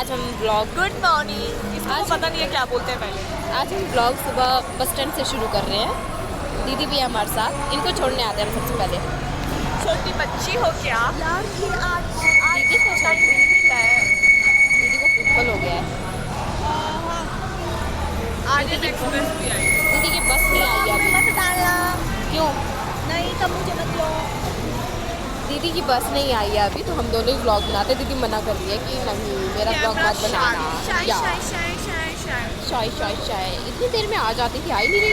आज हम blog good morning, इसको पता नहीं है क्या बोलते हैं पहले। आज हम ब्लॉग सुबह बस स्टैंड से शुरू कर रहे हैं। दीदी भी है हमारे साथ, इनको छोड़ने आते हैं हम सबसे पहले। छोटी बच्ची हो क्या यार? फिर आज दीदी को टाइम नहीं मिला है। दीदी को पिंपल हो गया है। आज एक्सप्रेस भी आई। दीदी की बस नहीं आई अभी। मत डालना। क्यों? नहीं तब मुझे मत लो। दीदी की बस नहीं आई है अभी, तो हम दोनों ही ब्लॉग बनाते। दीदी मना कर रही है कि नहीं मेरा ब्लॉग मत बनाना। शाय शाय शाय इतनी देर में आ जाती थी, आई नहीं रही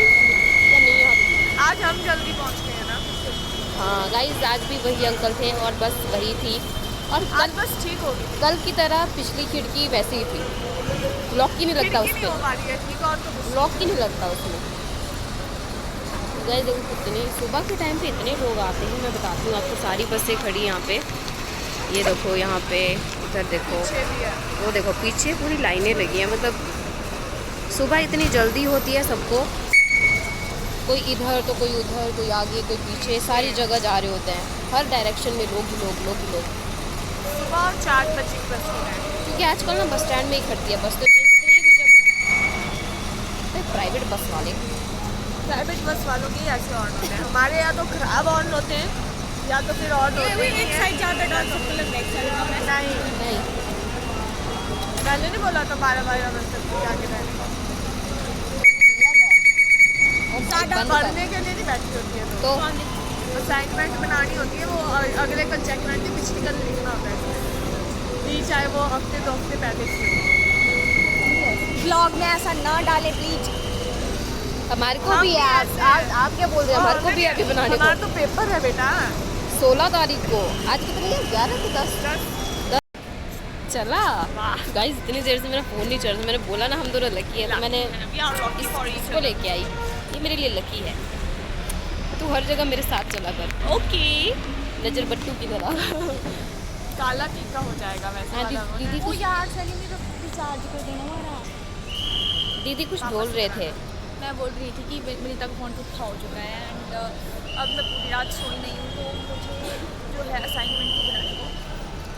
या नहीं आ रही? आज हम जल्दी पहुंच गए हैं ना। हाँ गाइस, आज भी वही अंकल थे और बस वही थी। और आज बस ठीक हो गई। कल की तरह पिछली खिड़की वैसे ही थी, लॉक ही नहीं लगता उस पर, लॉक ही नहीं लगता उसमें। गाइस देखो कितने सुबह के टाइम पे इतने लोग आते हैं, मैं बताती हूँ आपको। सारी बसें खड़ी यहाँ पे, ये देखो यहाँ पे, इधर देखो, वो देखो पीछे पूरी लाइनें लगी हैं। मतलब सुबह इतनी जल्दी होती है सबको, कोई इधर तो कोई उधर, कोई आगे कोई पीछे, सारी जगह जा रहे होते हैं। हर डायरेक्शन में लोग ही लोग, लोग ही लोग। सुबह 4 बजे बस है, क्योंकि आजकल ना बस स्टैंड में ही खड़ती है बस। तो जितनी भी जब प्राइवेट बस वाले, प्राइवेट बस वालों के ऐसे ऑन होते हैं। हमारे यहाँ तो खराब ऑन होते हैं, या तो फिर ऑन होते हैं। एक साइड ज़्यादा डाल सकते हैं, बैक साइड नहीं। मैंने नहीं बोला था 12 बजे तक आगे रहने का। ज़्यादा पढ़ने के लिए नहीं बैठी होती है तो असाइनमेंट बनानी होती है, वो अगले कल चेक करनी, पिछली कल लिखना होता है। चाहे वो हफ्ते 2 हफ्ते पहले से। ब्लॉग में ऐसा ना डाले प्लीज। हमारे को भी है। आप क्या बोल रहे हैं? हमारे को भी अभी बनाने को। हमारा तो पेपर है बेटा 16 तारीख को। आज कितनी है? 11 की 10 चला। गाइस इतनी देर से मेरा फ़ोन नहीं चल रहा। मैंने बोला ना हम दोनों लकी है, तो मैंने इसको लेके आई। ये मेरे लिए लकी है। तू हर जगह मेरे साथ चला कर, ओके। नजर बट्टू की तरह। काला टीका हो जाएगा वैसे। हाँ, दीदी वो यार चली मेरा रिचार्ज कर देना हमारा। दीदी कुछ बोल रहे थे। मैं बोल रही थी कि मेरे तक फ़ोन तो हो चुका है एंड अब मैं पूरी रात सोई नहीं हूँ, तो मुझे जो है असाइनमेंट को बनाने को,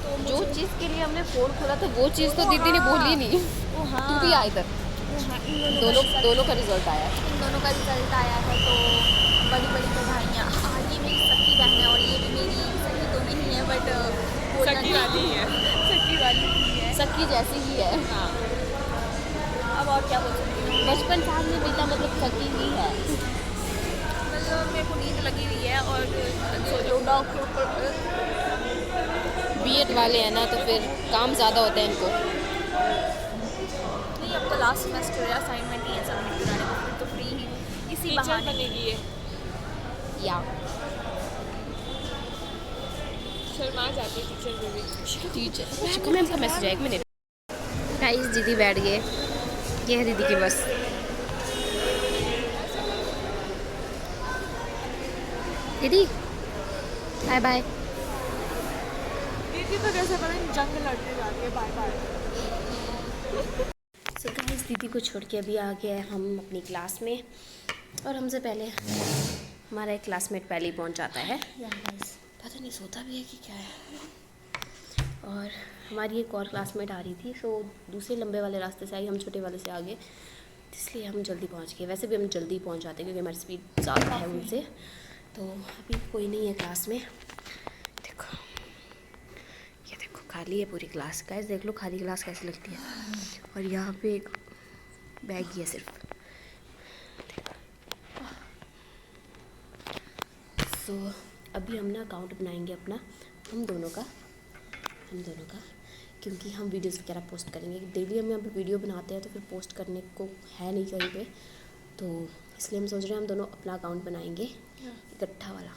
तो जो चीज़ के लिए हमने फ़ोन खोला था वो चीज़ तो दीदी ने बोली नहीं। तू भी आए इधर। दोनों का रिजल्ट आया है। इन दोनों का रिजल्ट आया है, तो बड़ी बड़ी बधाइयाँ। ये मेरी सखी बहन है और ये भी मेरी सखी तो नहीं है, बट सखी वाली है। सखी वाली ही है, सखी जैसी ही है। हाँ। अब और क्या बोल सकती हूँ? बचपन साथ में बीता, मतलब सखी ही है। मतलब मेरे को नींद लगी हुई है और सोचो डॉक्टर बीएड वाले हैं ना, तो फिर काम ज़्यादा होता है इनको। नहीं, अब तो लास्ट सेमेस्टर है, असाइनमेंट ही है सबमिट कराने को, फिर तो फ्री ही इसी बहाने बनेगी है। या शर्मा जाती टीचर में भी। टीचर शिखा मैम का मैसेज है, 1 मिनट। गाइस दीदी बैठ गए, ये है दीदी की बस। दीदी बाय बाय। दीदी तो कैसे पता नहीं जंग लड़ने जा रही है। Bye bye. सो गाइस दीदी को छोड़ के अभी आ गए हम अपनी क्लास में, और हमसे पहले हमारा एक क्लासमेट पहले ही पहुंच जाता है। पता नहीं सोता भी है कि क्या है। और हमारी एक और क्लासमेट आ रही थी, सो दूसरे लंबे वाले रास्ते से आई, हम छोटे वाले से आगे, इसलिए हम जल्दी पहुंच गए। वैसे भी हम जल्दी पहुंच जाते हैं क्योंकि हमारी स्पीड ज़्यादा है उनसे। तो अभी कोई नहीं है क्लास में। देखो ये देखो खाली है पूरी क्लास। गाइस देख लो खाली क्लास कैसी लगती है। और यहाँ पे एक बैग ही है सिर्फ। सो अभी हम ना अकाउंट बनाएंगे अपना, हम दोनों का, क्योंकि हम वीडियोस वगैरह पोस्ट करेंगे। डेली हम यहाँ पे वीडियो बनाते हैं तो फिर पोस्ट करने को है नहीं कहीं पे, तो इसलिए हम सोच रहे हैं हम दोनों अपना अकाउंट बनाएंगे इकट्ठा वाला।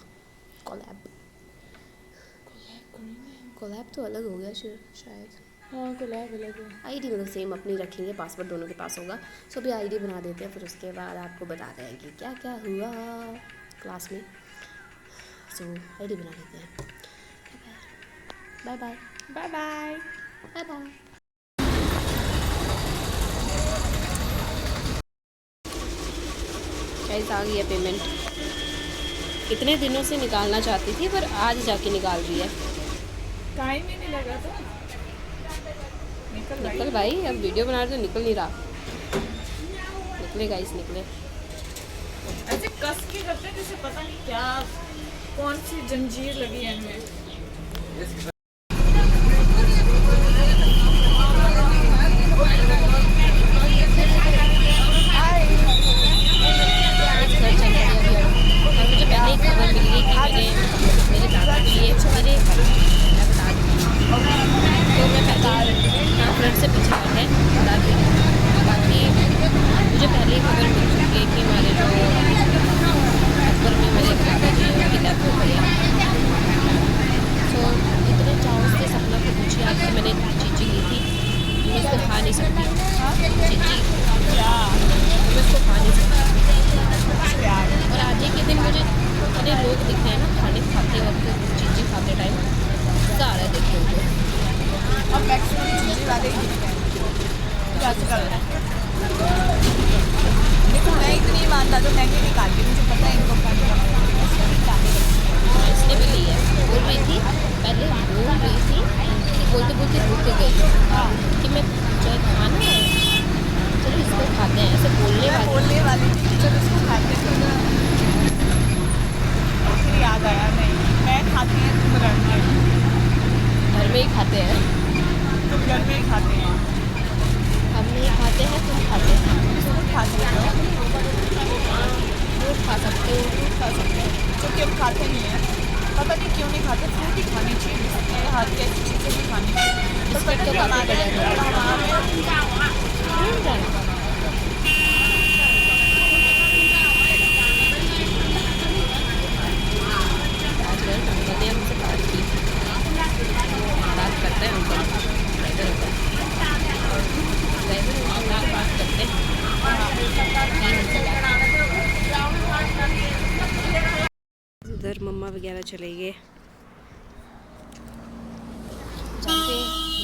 कोलैब तो अलग हो गया शायद। हाँ कोलैब अलग है। आईडी मतलब सेम अपनी रखेंगे, पासवर्ड दोनों के पास होगा। सो अभी आईडी बना देते हैं, फिर उसके बाद आपको बताते हैं कि क्या क्या हुआ क्लास में। सो आईडी बना देते हैं। Bye bye bye bye bye bye. Guys आ गई है पेमेंट। इतने दिनों से निकालना चाहती थी पर आज जाके निकाल रही है। टाइम ही नहीं लगा तो निकल भाई, अब वीडियो बना रहे तो निकल नहीं रहा। निकले गाइस, निकले। ऐसे कस के करते हैं जैसे पता नहीं क्या, कौन सी जंजीर लगी है इनमें। मुझे पहले ही खबर मिल गई कि मेरे दादाजी ये मेरे तो मैं पहले फ्रेंड से पूछा है दादी, बाकी मुझे पहले ही खबर मिल चुकी है कि हमारे जो अकबर में मेरे दादाजी हैं उनकी डेथ हो गई है। तो इतने चाव से सपना को पूछी आज कि मैंने चीची ली थी, मैं इसको खा नहीं सकती। चीची मैं इसको खा नहीं सकती। और आज ही के दिन मुझे इतने लोग दिख रहे हैं ना खाने खाते वक्त, चीची खाते टाइम मज़ा आ रहा है देखने को। अब मैक्सिमम चीज़ें वाले ही हैं। देखो मैं इतनी ईमानदार तो मैं नहीं निकालती, मुझे पता है इनको खाने का इसने भी ली है, बोल रही थी पहले, बोल रही थी कि बोलते बोलते रुक गई कि मैं चाहे खाना है चलो इसको खाते हैं, ऐसे बोलने वाली थी कि चलो इसको खाते हैं। फिर याद आया नहीं, मैं खाती हैं तुम घर में ही खाते हैं, तुम घर में ही खाते हैं, हम नहीं खाते हैं, तुम खाते हैं। फ्रूट खाते हो, फ्रूट खा सकते हो, फ्रूट खा सकते हैं जो कि हम खाते नहीं हैं। पता नहीं क्यों नहीं खाते, फ्रूट ही खानी चाहिए, मेरे हाथ की ऐसी चीज़ें नहीं खानी चाहिए। बिस्किट तो खाते हैं। हमसे बात करते हैं अंकल, बात करते हैं। उधर मम्मा वगैरह चले गए। जहाँ पे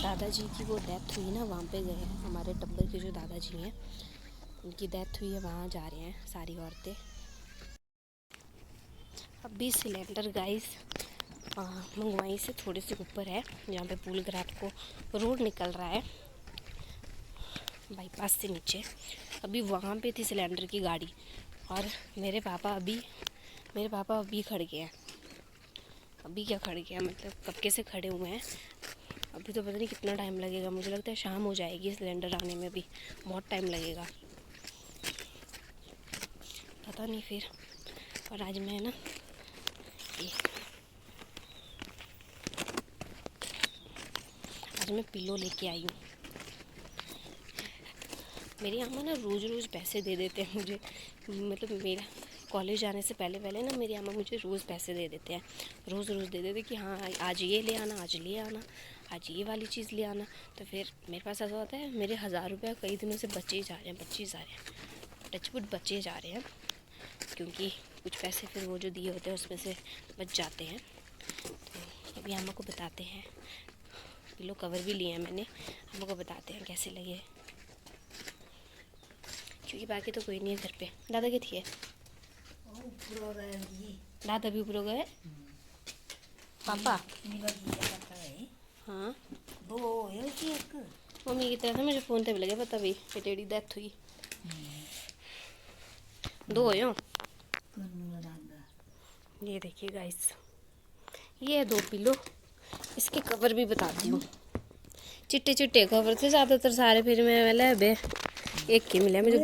दादाजी की वो डेथ हुई ना वहाँ पे गए हैं, हमारे टब्बर के जो दादाजी हैं उनकी डेथ हुई है, वहाँ जा रहे हैं सारी औरतें। अभी सिलेंडर गाइस मंगवाई से थोड़े से ऊपर है, जहाँ पे पुल घाट को रोड निकल रहा है बाईपास से नीचे। अभी वहाँ पे थी सिलेंडर की गाड़ी और मेरे पापा अभी खड़ गए हैं। अभी क्या खड़ गया, मतलब कब के से खड़े हुए हैं। अभी तो पता नहीं कितना टाइम लगेगा, मुझे लगता है शाम हो जाएगी सिलेंडर आने में, भी बहुत टाइम लगेगा, पता नहीं फिर। और आज मैं ना आज मैं पिलो लेके आई हूँ। मेरी अम्मा ना रोज़ रोज़ पैसे दे देते हैं मुझे, मतलब मेरा कॉलेज जाने से पहले पहले ना मेरी अम्मा मुझे रोज़ पैसे दे देते हैं, रोज़ दे देते कि हाँ आज ये ले आना, आज ले आना, आज ये वाली चीज़ ले आना। तो फिर मेरे पास ऐसा होता है, मेरे 1000 रुपये कई दिनों से बचे ही जा रहे हैं, टचवुड बचे जा रहे हैं, क्योंकि कुछ पैसे फिर वो जो दिए होते हैं उसमें से बच जाते हैं। तो अभी अम्मा को बताते हैं, पिलो कवर भी लिए हैं मैंने, अम्मा को बताते हैं कैसे लगे, क्योंकि बाकी तो कोई नहीं है घर पे। दादा क्या थी दादा भी ऊपर गए पापा। हाँ मम्मी की तरह से मुझे फ़ोन पे भी लगे पता भी कि टेडी डेथ हुई। 2 हो। ये देखिए गाइस, ये है 2 पिलो, इसके कवर भी बताती हूँ। चिट्टे चिट्टे कवर थे ज़्यादातर सारे, फिर मैं वाले एक की मिले मुझे।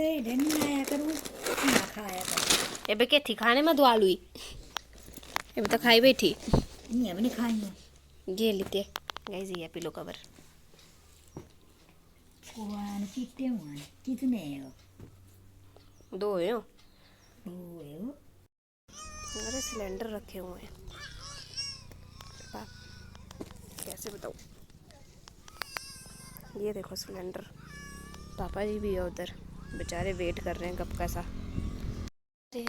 ये बे थी खाने में दवा लुई, ये तो खाई बैठी नहीं खाई। ये लेते गाइस, ये पिलो कवर कितने हो? 2 हो। मेरे सिलेंडर रखे हुए हैं, कैसे बताऊँ। ये देखो सिलेंडर, पापा जी भी है उधर, बेचारे वेट कर रहे हैं कब का सा। अरे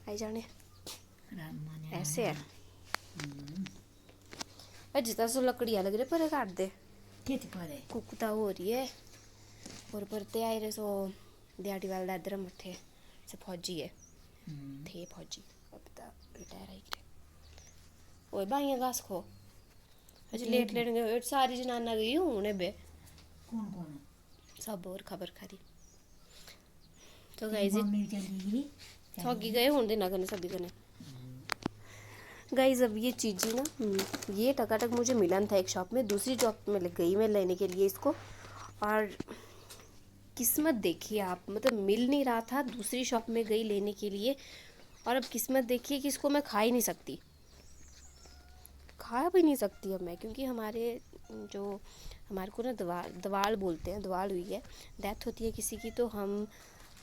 आई जाने ऐसे है जितना सो लकड़ियाँ लग रही पर काट दे कुकता हो रही है। और परते आए रहे सो दिहाड़ी वाले दादर मठे से फौजी है थे फौजी, अब तो रिटायर आई गए। ओए भाई घास खो अज लेट गए सारी जनाना गई हूँ बे कौन कौन है? सब और खबर खरी। तो गाइज मम्मी चली गई थोगी गए होंगे ना कने सभी कने। गाइज अब ये चीज़ी ना ये टकाटक मुझे मिलन था एक शॉप में, दूसरी शॉप में गई मैं लेने के लिए इसको, और किस्मत देखिए आप, मतलब मिल नहीं रहा था, दूसरी शॉप में गई लेने के लिए, और अब किस्मत देखिए कि इसको मैं खा ही नहीं सकती, खा भी नहीं सकती अब मैं, क्योंकि हमारे को ना दवाल बोलते हैं, दवाल हुई है, डेथ होती है किसी की, तो हम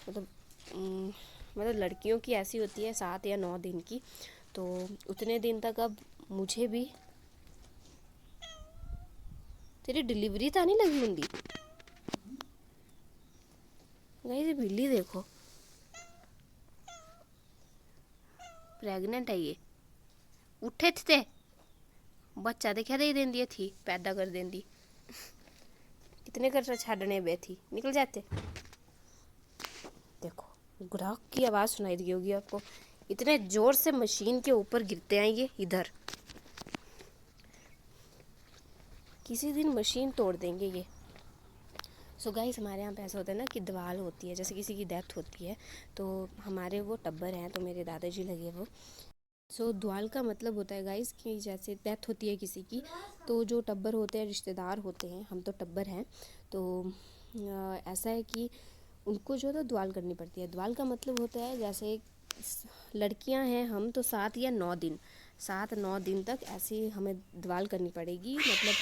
मतलब लड़कियों की ऐसी होती है 7 या 9 दिन की, तो उतने दिन तक अब मुझे भी तेरी डिलीवरी तो नहीं लगी होंगी। गाइस ये बिल्ली देखो, प्रेग्नेंट है ये, उठे थे बच्चा देखा दे देंदी थी, पैदा कर देंदी, कितने कर छाड़ने बे थी, निकल जाते। देखो ग्राहक की आवाज़ सुनाई दी होगी आपको, इतने ज़ोर से मशीन के ऊपर गिरते हैं ये, इधर किसी दिन मशीन तोड़ देंगे ये। सो गाइस हमारे यहाँ पे ऐसा होता है ना कि दवाल होती है, जैसे किसी की डेथ होती है तो हमारे वो टब्बर हैं, तो मेरे दादाजी लगे वो। सो द्वाल का मतलब होता है गाइस कि जैसे डेथ होती है किसी की, तो जो टब्बर होते हैं रिश्तेदार होते हैं, हम तो टब्बर हैं, तो ऐसा है कि उनको जो है द्वाल करनी पड़ती है। द्वाल का मतलब होता है जैसे लड़कियां हैं हम, तो 7 या 9 दिन तक ऐसे हमें द्वाल करनी पड़ेगी, मतलब